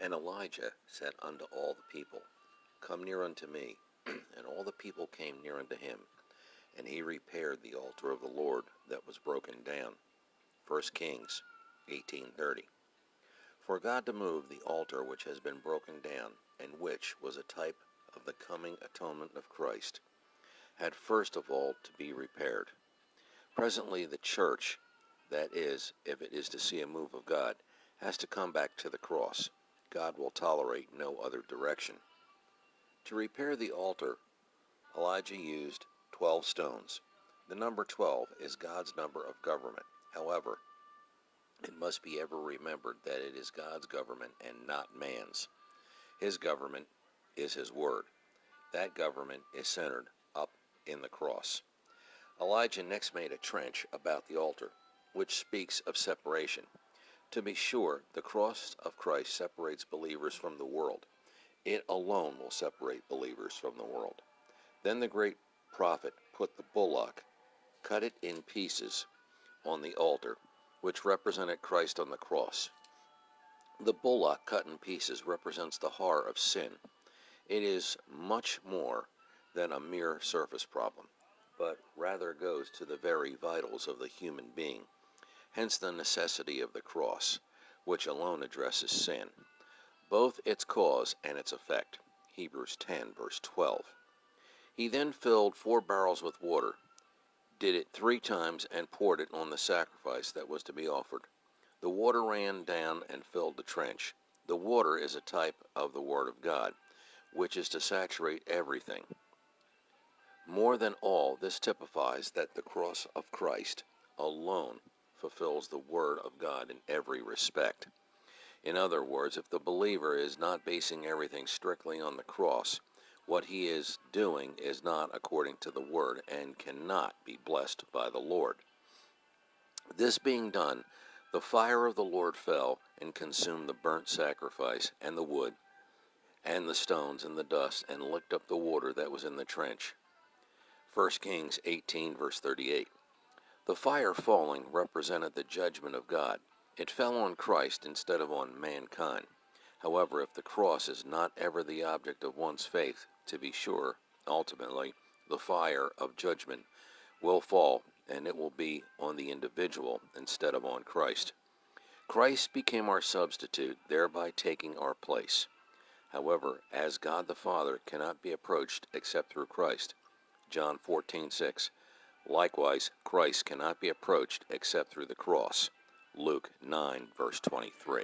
And Elijah said unto all the people, Come near unto me. And all the people came near unto him, and he repaired the altar of the Lord that was broken down. 1 Kings 18:30. For God to move the altar which has been broken down, and which was a type of the coming atonement of Christ, had first of all to be repaired. Presently the church, that is, if it is to see a move of God, has to come back to the cross. God will tolerate no other direction. To repair the altar, Elijah used 12 stones. The number 12 is God's number of government. However, it must be ever remembered that it is God's government and not man's. His government is His word. That government is centered up in the cross. Elijah next made a trench about the altar, which speaks of separation. To be sure, the cross of Christ separates believers from the world. It alone will separate believers from the world. Then the great prophet put the bullock, cut it in pieces, on the altar, which represented Christ on the cross. The bullock cut in pieces represents the horror of sin. It is much more than a mere surface problem, but rather goes to the very vitals of the human being. Hence the necessity of the cross, which alone addresses sin, both its cause and its effect. Hebrews 10, verse 12. He then filled 4 barrels with water, did it 3 times, and poured it on the sacrifice that was to be offered. The water ran down and filled the trench. The water is a type of the Word of God, which is to saturate everything. More than all, this typifies that the cross of Christ alone fulfills the Word of God in every respect. In other words, if the believer is not basing everything strictly on the cross, what he is doing is not according to the Word and cannot be blessed by the Lord. This being done, the fire of the Lord fell and consumed the burnt sacrifice and the wood and the stones and the dust, and licked up the water that was in the trench. 1 Kings 18, verse 38. The fire falling represented the judgment of God. It fell on Christ instead of on mankind. However, if the cross is not ever the object of one's faith, to be sure, ultimately, the fire of judgment will fall, and it will be on the individual instead of on Christ. Christ became our substitute, thereby taking our place. However, as God the Father cannot be approached except through Christ, John 14:6. Likewise, Christ cannot be approached except through the cross, Luke 9, verse 23.